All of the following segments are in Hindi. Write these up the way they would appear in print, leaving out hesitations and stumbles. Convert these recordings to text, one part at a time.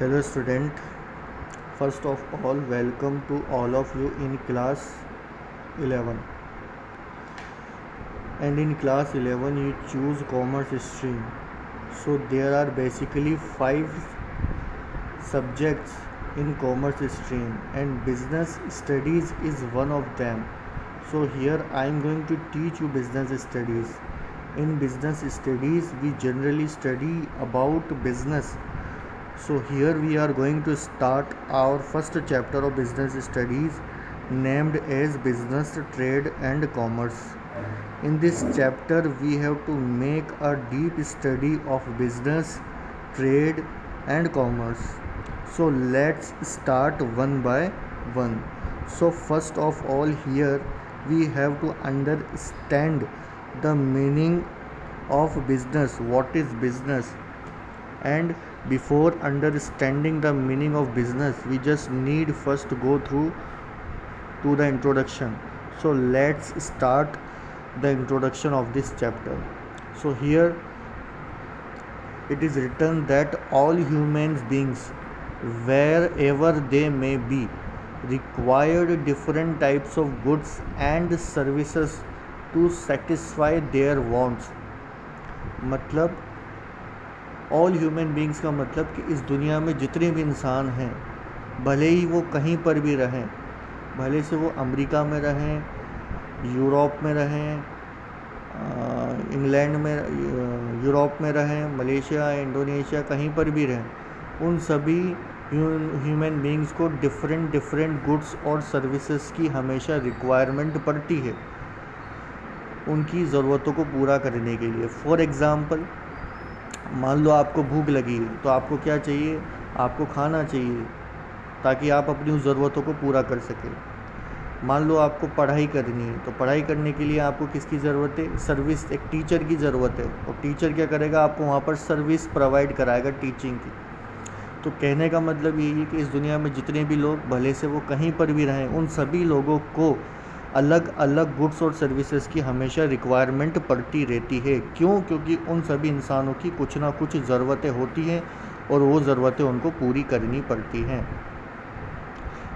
Hello student, first of all welcome to all of you in class 11, and in class 11 you choose commerce stream. So there are basically 5 subjects in commerce stream and business studies is one of them. So here I am going to teach you business studies. In business studies we generally study about business. So here we are going to start our first chapter of business studies named as business, trade and commerce. In this chapter we have to make a deep study of business, trade and commerce. So let's start one by one. So first of all, here we have to understand the meaning of business. What is business? And before understanding the meaning of business, we just need first to go through to the introduction. So let's start the introduction of this chapter. So here it is written that all human beings, wherever they may be, required different types of goods and services to satisfy their wants. मतलब ऑल ह्यूमन बींग्स का मतलब कि इस दुनिया में जितने भी इंसान हैं, भले ही वो कहीं पर भी रहें, भले से वो अमेरिका में रहें, यूरोप में रहें, इंग्लैंड में, यूरोप में रहें, मलेशिया, इंडोनेशिया, कहीं पर भी रहें, उन सभी ह्यूमन बींग्स को डिफरेंट गुड्स और सर्विसेज की हमेशा रिक्वायरमेंट पड़ती है उनकी ज़रूरतों को पूरा करने के लिए. फॉर एग्ज़ाम्पल, मान लो आपको भूख लगी है तो आपको क्या चाहिए? आपको खाना चाहिए ताकि आप अपनी उस ज़रूरतों को पूरा कर सकें. मान लो आपको पढ़ाई करनी है तो पढ़ाई करने के लिए आपको किसकी ज़रूरत है? सर्विस, एक टीचर की ज़रूरत है. और टीचर क्या करेगा? आपको वहाँ पर सर्विस प्रोवाइड कराएगा टीचिंग की. तो कहने का मतलब यही है कि इस दुनिया में जितने भी लोग, भले से वो कहीं पर भी रहें, उन सभी लोगों को अलग अलग गुड्स और सर्विसेज की हमेशा रिक्वायरमेंट पड़ती रहती है. क्यों? क्योंकि उन सभी इंसानों की कुछ ना कुछ ज़रूरतें होती हैं और वो ज़रूरतें उनको पूरी करनी पड़ती हैं.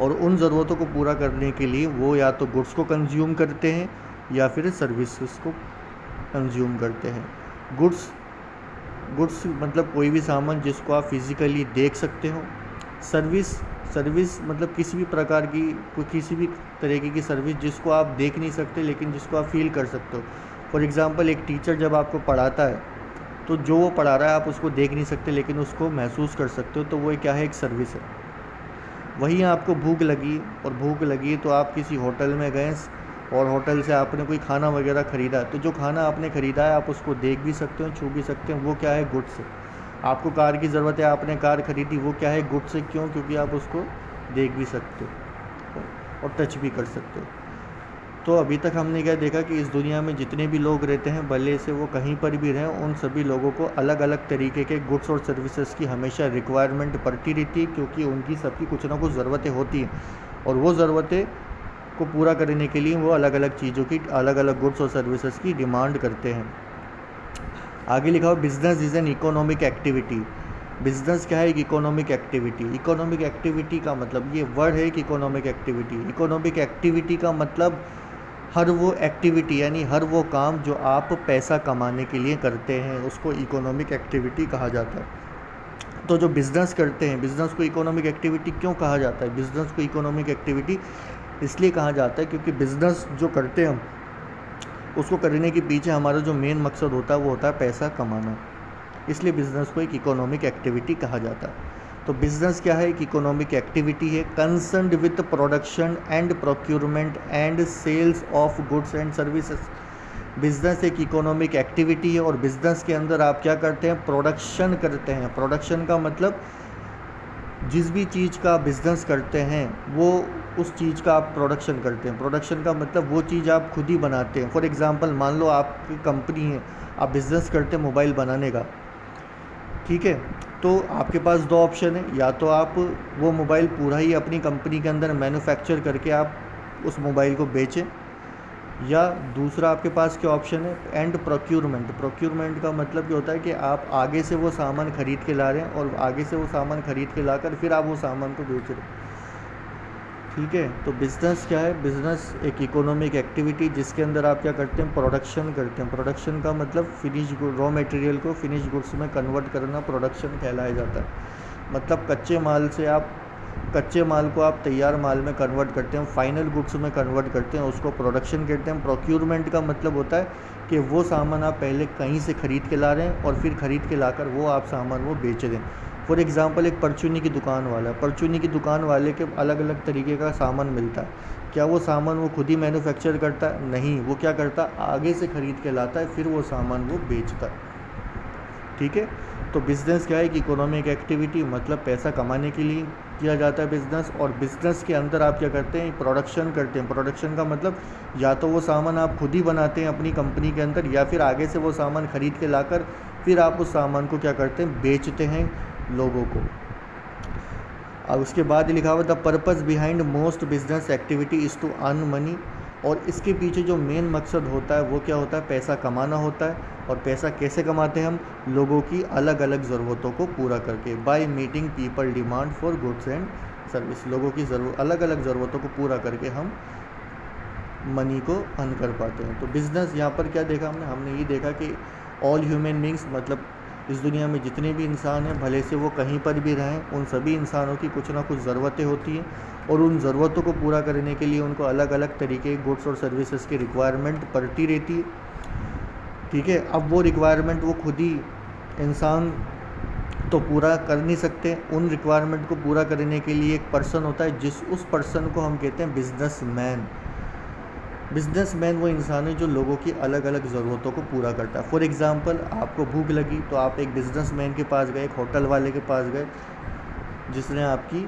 और उन ज़रूरतों को पूरा करने के लिए वो या तो गुड्स को कंज्यूम करते हैं या फिर सर्विसेज को कंज्यूम करते हैं. गुड्स मतलब कोई भी सामान जिसको आप फिज़िकली देख सकते हो. सर्विस मतलब किसी भी प्रकार की, किसी भी तरीके की सर्विस जिसको आप देख नहीं सकते लेकिन जिसको आप फील कर सकते हो. फॉर एग्ज़ाम्पल, एक टीचर जब आपको पढ़ाता है तो जो वो पढ़ा रहा है आप उसको देख नहीं सकते लेकिन उसको महसूस कर सकते हो, तो वो क्या है? एक सर्विस है. वहीं आपको भूख लगी तो आप किसी होटल में गए और होटल से आपने कोई खाना वगैरह ख़रीदा, तो जो खाना आपने ख़रीदा है आप उसको देख भी सकते हो, छू भी सकते हो, वो क्या है? गुड्स है. आपको कार की ज़रूरत है, आपने कार ख़रीदी, वो क्या है? गुड्स है. क्यों? क्योंकि आप उसको देख भी सकते हो और टच भी कर सकते हो. तो अभी तक हमने क्या देखा कि इस दुनिया में जितने भी लोग रहते हैं, भले से वो कहीं पर भी रहें, उन सभी लोगों को अलग अलग तरीके के गुड्स और सर्विसेज की हमेशा रिक्वायरमेंट पड़ती रहती है, क्योंकि उनकी सबकी कुछ ना कुछ ज़रूरतें होती हैं और वो ज़रूरतें को पूरा करने के लिए वो अलग अलग चीज़ों की, अलग अलग गुड्स और सर्विसेज की डिमांड करते हैं. आगे लिखा हो, business is an economic activity. Business क्या है? एक इकोनॉमिक एक्टिविटी. इकोनॉमिक एक्टिविटी का मतलब, ये वर्ड है कि इकोनॉमिक एक्टिविटी. इकोनॉमिक एक्टिविटी का मतलब हर वो एक्टिविटी, यानी हर वो काम जो आप पैसा कमाने के लिए करते हैं, उसको इकोनॉमिक एक्टिविटी कहा जाता है. तो जो बिज़नेस करते हैं, बिज़नेस को इकोनॉमिक एक्टिविटी क्यों कहा जाता है? बिज़नेस को इकोनॉमिक एक्टिविटी इसलिए कहा जाता है क्योंकि बिज़नेस जो करते हैं हम, उसको करने के पीछे हमारा जो मेन मकसद होता है वो होता है पैसा कमाना. इसलिए बिज़नेस को एक इकोनॉमिक एक्टिविटी कहा जाता है. तो बिज़नेस क्या है? एक इकोनॉमिक एक्टिविटी है concerned with production and procurement and sales of goods and services. Business एक इकोनॉमिक एक्टिविटी है और बिज़नेस के अंदर आप क्या करते हैं? प्रोडक्शन करते हैं. प्रोडक्शन का मतलब जिस भी चीज़ का बिज़नेस करते हैं वो उस चीज़ का आप प्रोडक्शन करते हैं. प्रोडक्शन का मतलब वो चीज़ आप खुद ही बनाते हैं. फॉर एग्ज़ाम्पल, मान लो आपकी कंपनी है, आप बिज़नेस करते हैं मोबाइल बनाने का, ठीक है? तो आपके पास 2 ऑप्शन है. या तो आप वो मोबाइल पूरा ही अपनी कंपनी के अंदर मैन्युफैक्चर करके आप उस मोबाइल को बेचें, या दूसरा आपके पास क्या ऑप्शन है, एंड प्रोक्यूरमेंट। प्रोक्यूरमेंट का मतलब क्या होता है कि आप आगे से वो सामान खरीद के ला रहे हैं और आगे से वो सामान खरीद के लाकर फिर आप वो सामान को बेच रहे हैं। ठीक है, तो बिज़नेस क्या है, बिज़नेस एक इकोनॉमिक एक्टिविटी जिसके अंदर आप क्या करते हैं, प्रोडक्शन करते हैं। प्रोडक्शन का मतलब फिनिश रॉ मटेरियल को फिनिश गुड्स में कन्वर्ट करना प्रोडक्शन कहलाया जाता है। मतलब कच्चे माल को आप तैयार माल में कन्वर्ट करते हैं, फाइनल गुड्स में कन्वर्ट करते हैं, उसको प्रोडक्शन कहते हैं। प्रोक्यूरमेंट का मतलब होता है कि वो सामान आप पहले कहीं से ख़रीद के ला रहे हैं और फिर ख़रीद के लाकर वो आप सामान वो बेच रहे हैं। फॉर एग्ज़ाम्पल एक परचूनी की दुकान वाला, परचूनी की दुकान वाले के अलग अलग तरीके का सामान मिलता है। क्या वो सामान वो खुद ही मैन्युफैक्चर करता है? नहीं, वो क्या करता है, आगे से ख़रीद के लाता है, फिर वो सामान वो बेचता है। ठीक है, तो बिज़नेस क्या है कि इकोनॉमिक एक्टिविटी, मतलब पैसा कमाने के लिए किया जाता है बिज़नेस। और बिज़नेस के अंदर आप क्या करते हैं, प्रोडक्शन करते हैं। प्रोडक्शन का मतलब या तो वो सामान आप खुद ही बनाते हैं अपनी कंपनी के अंदर, या फिर आगे से वो सामान ख़रीद के लाकर फिर आप उस सामान को क्या करते हैं, बेचते हैं लोगों को। और उसके बाद लिखा हुआ the purpose behind most business activity is to earn money. और इसके पीछे जो मेन मकसद होता है वो क्या होता है, पैसा कमाना होता है। और पैसा कैसे कमाते हैं हम, लोगों की अलग अलग ज़रूरतों को पूरा करके, by meeting people demand for goods and service. लोगों की अलग अलग ज़रूरतों को पूरा करके हम मनी को अर्न कर पाते हैं। तो बिज़नेस यहाँ पर क्या देखा हमने ये देखा कि ऑल ह्यूमन बींग्स, मतलब इस दुनिया में जितने भी इंसान हैं, भले से वो कहीं पर भी रहें, उन सभी इंसानों की कुछ ना कुछ ज़रूरतें होती हैं और उन ज़रूरतों को पूरा करने के लिए उनको अलग अलग तरीके के गुड्स और सर्विसेज की रिक्वायरमेंट पड़ती रहती है। ठीक है, अब वो रिक्वायरमेंट वो खुद ही इंसान तो पूरा कर नहीं सकते। उन रिक्वायरमेंट को पूरा करने के लिए एक पर्सन होता है, उस पर्सन को हम कहते हैं बिजनेसमैन। बिजनेसमैन वो इंसान है जो लोगों की अलग अलग ज़रूरतों को पूरा करता है। फॉर एग्ज़ाम्पल, आपको भूख लगी तो आप एक बिजनेसमैन के पास गए, एक होटल वाले के पास गए, जिसने आपकी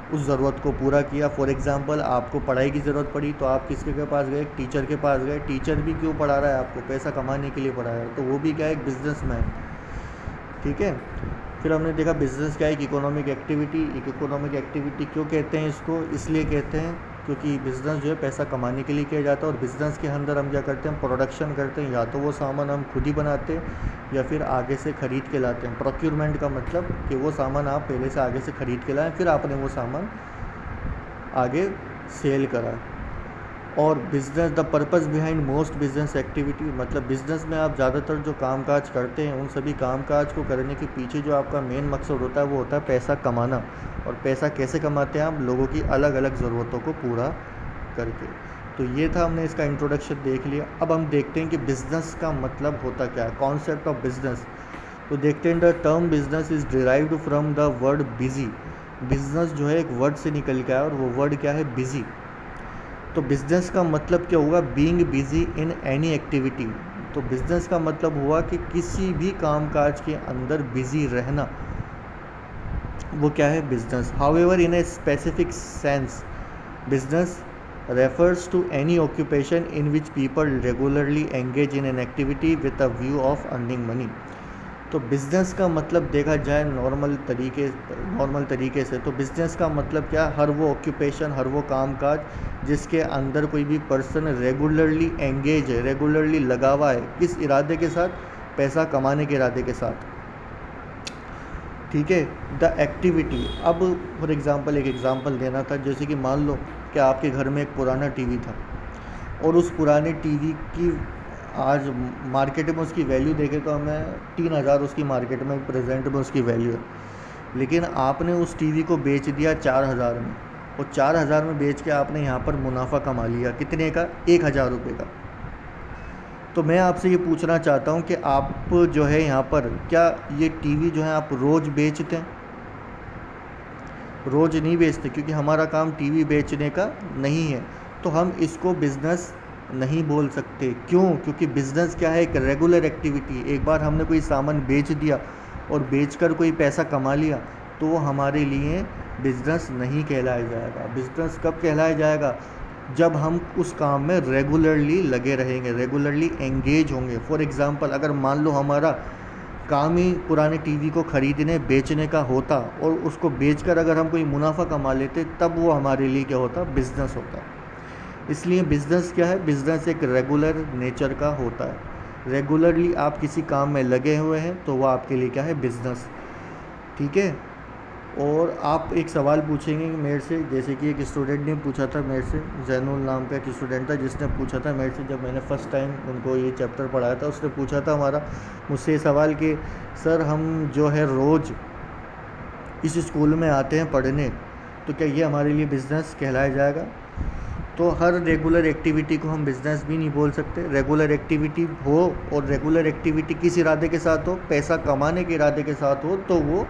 उस ज़रूरत को पूरा किया। फॉर एग्ज़ाम्पल, आपको पढ़ाई की ज़रूरत पड़ी तो आप किसके के पास गए, एक टीचर के पास गए। टीचर भी क्यों पढ़ा रहा है आपको, पैसा कमाने के लिए पढ़ा रहा है, तो वो भी क्या है, एक बिजनेसमैन। ठीक है, फिर हमने देखा बिज़नेस क्या है, एक इकोनॉमिक एक्टिविटी। एक इकोनॉमिक एक्टिविटी क्यों कहते हैं इसको, इसलिए कहते हैं क्योंकि बिज़नेस जो है पैसा कमाने के लिए किया जाता है। और बिज़नेस के अंदर हम क्या करते हैं, प्रोडक्शन करते हैं, या तो वो सामान हम खुद ही बनाते हैं या फिर आगे से ख़रीद के लाते हैं। प्रोक्यूरमेंट का मतलब कि वो सामान आप पहले से आगे से ख़रीद के लाएँ, फिर आपने वो सामान आगे सेल करा। और business the purpose behind most business activity, मतलब बिज़नेस में आप ज़्यादातर जो कामकाज करते हैं, उन सभी कामकाज को करने के पीछे जो आपका मेन मकसद होता है वो होता है पैसा कमाना। और पैसा कैसे कमाते हैं आप, लोगों की अलग अलग ज़रूरतों को पूरा करके। तो ये था, हमने इसका इंट्रोडक्शन देख लिया। अब हम देखते हैं कि बिज़नेस का मतलब होता क्या है, कॉन्सेप्ट ऑफ बिज़नेस। तो देखते हैं, the term business is derived from the word busy. Business जो है एक वर्ड से निकल के आया और वो वर्ड क्या है, बिज़ी। तो बिज़नेस का मतलब क्या हुआ, being busy in any activity. तो बिज़नेस का मतलब हुआ कि किसी भी कामकाज के अंदर बिज़ी रहना, वो क्या है, business. However in a specific sense, business refers to any occupation in which people regularly engage in an activity with a view of earning money. तो बिज़नेस का मतलब देखा जाए नॉर्मल तरीके से, तो बिज़नेस का मतलब क्या, हर वो ऑक्यूपेशन, हर वो कामकाज जिसके अंदर कोई भी पर्सन रेगुलरली एंगेज है, रेगुलरली लगा हुआ है, किस इरादे के साथ, पैसा कमाने के इरादे के साथ। ठीक है, द एक्टिविटी। अब फॉर एग्ज़ाम्पल एक एग्ज़ाम्पल देना था, जैसे कि मान लो कि आपके घर में एक पुराना टीवी था और उस पुराने टीवी की आज मार्केट में उसकी वैल्यू देखें तो हमें 3000 उसकी मार्केट में प्रेजेंट में उसकी वैल्यू है। लेकिन आपने उस टीवी को बेच दिया 4000 में, और 4000 में बेच के आपने यहाँ पर मुनाफा कमा लिया, कितने का, 1000 रुपये का। तो मैं आपसे ये पूछना चाहता हूँ कि आप जो है यहाँ पर, क्या ये टीवी जो है आप रोज़ बेचते हैं? रोज़ नहीं बेचते, क्योंकि हमारा काम टीवी बेचने का नहीं है, तो हम इसको बिज़नेस नहीं बोल सकते। क्यों? क्योंकि बिज़नेस क्या है, एक रेगुलर एक्टिविटी। एक बार हमने कोई सामान बेच दिया और बेचकर कोई पैसा कमा लिया तो वो हमारे लिए बिज़नेस नहीं कहलाया जाएगा। बिज़नेस कब कहलाया जाएगा, जब हम उस काम में रेगुलरली लगे रहेंगे, रेगुलरली एंगेज होंगे। फॉर एग्ज़ाम्पल, अगर मान लो हमारा काम ही पुराने टीवी को ख़रीदने बेचने का होता और उसको बेचकर अगर हम कोई मुनाफा कमा लेते, तब वो हमारे लिए क्या होता, बिज़नेस होता। इसलिए बिज़नेस क्या है, बिज़नेस एक रेगुलर नेचर का होता है। रेगुलरली आप किसी काम में लगे हुए हैं तो वह आपके लिए क्या है, बिज़नेस। ठीक है। और आप एक सवाल पूछेंगे मेरे से, जैसे कि एक स्टूडेंट ने पूछा था मेरे से, जैनुल नाम का एक स्टूडेंट था जिसने पूछा था मेरे से, जब मैंने फ़र्स्ट टाइम उनको ये चैप्टर पढ़ाया था, उसने पूछा था मुझसे ये सवाल कि सर हम जो है रोज़ इस स्कूल में आते हैं पढ़ने, तो क्या ये हमारे लिए बिज़नेस कहलाया जाएगा? तो हर रेगुलर एक्टिविटी को हम बिज़नेस भी नहीं बोल सकते। रेगुलर एक्टिविटी हो और रेगुलर एक्टिविटी किस इरादे के साथ हो, पैसा कमाने के इरादे के साथ हो, तो वो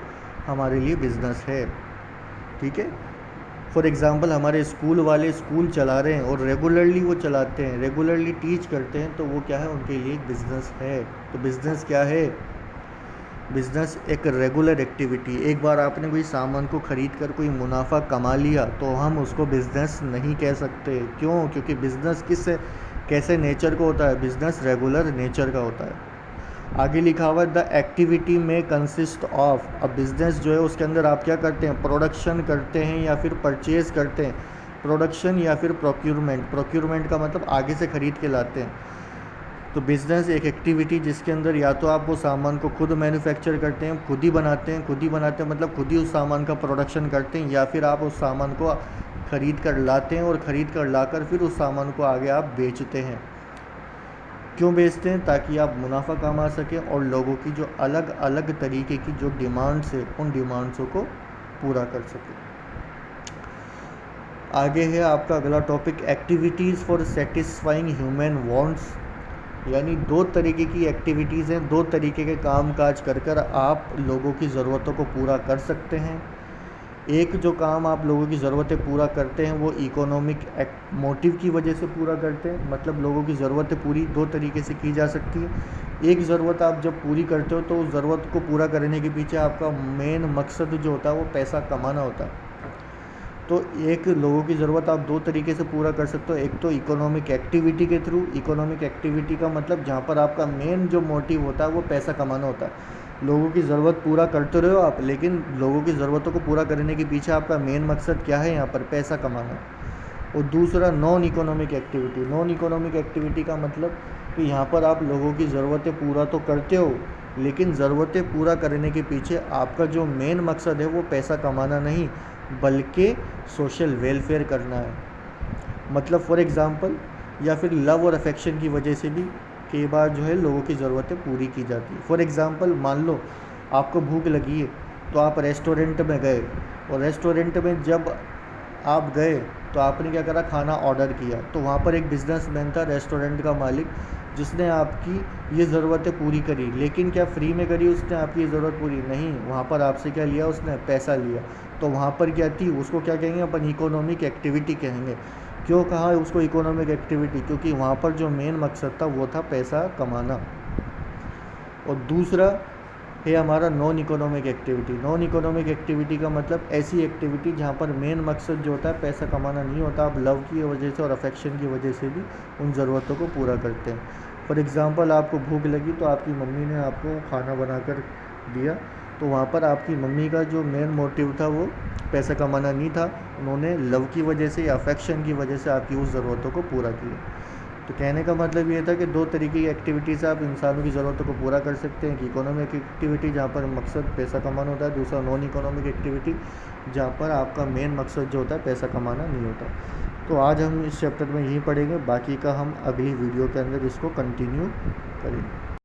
हमारे लिए बिज़नेस है। ठीक है। फॉर एग्ज़ाम्पल हमारे स्कूल वाले स्कूल चला रहे हैं और रेगुलरली वो चलाते हैं, रेगुलरली टीच करते हैं, तो वो क्या है, उनके लिए एक बिज़नेस है। तो बिज़नेस क्या है? बिज़नेस एक रेगुलर एक्टिविटी। एक बार आपने कोई सामान को ख़रीद कर कोई मुनाफा कमा लिया तो हम उसको बिज़नेस नहीं कह सकते। क्यों? क्योंकि बिज़नेस कैसे नेचर का होता है? बिज़नेस रेगुलर नेचर का होता है। आगे लिखा हुआ है द एक्टिविटी में कंसिस्ट ऑफ। अब बिज़नेस जो है उसके अंदर आप क्या करते हैं, प्रोडक्शन करते हैं या फिर परचेज़ करते हैं। प्रोडक्शन या फिर प्रोक्यूरमेंट। प्रोक्यूरमेंट का मतलब आगे से ख़रीद के लाते हैं। तो बिज़नेस एक एक्टिविटी जिसके अंदर या तो आप वो सामान को खुद मैन्युफैक्चर करते हैं, खुद ही बनाते हैं मतलब खुद ही उस सामान का प्रोडक्शन करते हैं, या फिर आप उस सामान को ख़रीद कर लाते हैं और ख़रीद कर लाकर फिर उस सामान को आगे आप बेचते हैं। क्यों बेचते हैं? ताकि आप मुनाफा कमा सकें और लोगों की जो अलग अलग तरीके की जो डिमांड्स है उन डिमांड्सों को पूरा कर सकें। आगे है आपका अगला topic, activities for satisfying human wants. यानी दो तरीके की एक्टिविटीज़ हैं, दो तरीके के काम काज कर आप लोगों की ज़रूरतों को पूरा कर सकते हैं। एक जो काम आप लोगों की ज़रूरतें पूरा करते हैं वो इकोनॉमिक मोटिव की वजह से पूरा करते हैं, मतलब लोगों की ज़रूरतें पूरी दो तरीके से की जा सकती है। एक ज़रूरत आप जब पूरी करते हो तो उस ज़रूरत को पूरा करने के पीछे आपका मेन मकसद जो होता है वो पैसा कमाना होता है। तो एक लोगों की ज़रूरत आप दो तरीके से पूरा कर सकते हो, एक तो इकोनॉमिक एक्टिविटी के थ्रू। इकोनॉमिक एक्टिविटी का मतलब जहाँ पर आपका मेन जो मोटिव होता है वो पैसा कमाना होता है। लोगों की ज़रूरत पूरा करते रहो आप, लेकिन लोगों की ज़रूरतों को पूरा करने के पीछे आपका मेन मकसद क्या है, यहाँ पर पैसा कमाना। और दूसरा non economic activity. Non economic activity का मतलब कि यहाँ पर आप लोगों की ज़रूरतें पूरा तो करते हो, लेकिन ज़रूरतें पूरा करने के पीछे आपका जो मेन मकसद है वो पैसा कमाना नहीं बल्कि सोशल वेलफेयर करना है। मतलब फॉर एग्ज़ाम्पल या फिर लव और अफेक्शन की वजह से भी कई बार जो है लोगों की ज़रूरतें पूरी की जाती है। फॉर एग्ज़ाम्पल मान लो आपको भूख लगी है तो आप रेस्टोरेंट में गए, और रेस्टोरेंट में जब आप गए तो आपने क्या करा, खाना ऑर्डर किया। तो वहाँ पर एक बिजनेसमैन था, रेस्टोरेंट का मालिक, जिसने आपकी ये ज़रूरतें पूरी करी। लेकिन क्या फ्री में करी उसने आपकी ज़रूरत पूरी? नहीं, वहाँ पर आपसे क्या लिया उसने, पैसा लिया। तो वहाँ पर क्या थी, उसको क्या कहेंगे अपन, इकोनॉमिक एक्टिविटी कहेंगे। क्यों कहा उसको इकोनॉमिक एक्टिविटी? क्योंकि वहाँ पर जो मेन मकसद था वो था पैसा कमाना। और दूसरा है हमारा non economic activity. Non economic activity का मतलब ऐसी एक्टिविटी जहाँ पर मेन मकसद जो होता है पैसा कमाना नहीं होता, आप लव की वजह से और अफेक्शन की वजह से भी उन ज़रूरतों को पूरा करते हैं। फॉर एग्ज़ाम्पल आपको भूख लगी तो आपकी मम्मी ने आपको खाना बना कर दिया, तो वहाँ पर आपकी मम्मी का जो मेन मोटिव था वो पैसा कमाना नहीं था, उन्होंने लव की वजह से या अफेक्शन की वजह से आपकी उस ज़रूरतों को पूरा किया। तो कहने का मतलब ये था कि दो तरीके की एक्टिविटी से आप इंसानों की ज़रूरतों को पूरा कर सकते हैं कि इकोनॉमिक एक्टिविटी जहाँ पर मकसद पैसा कमाना होता है, दूसरा नॉन इकोनॉमिक एक्टिविटी जहाँ पर आपका मेन मकसद जो होता है पैसा कमाना नहीं होता। तो आज हम इस चैप्टर में यही पढ़ेंगे, बाकी का हम अगली वीडियो के अंदर इसको कंटिन्यू करेंगे।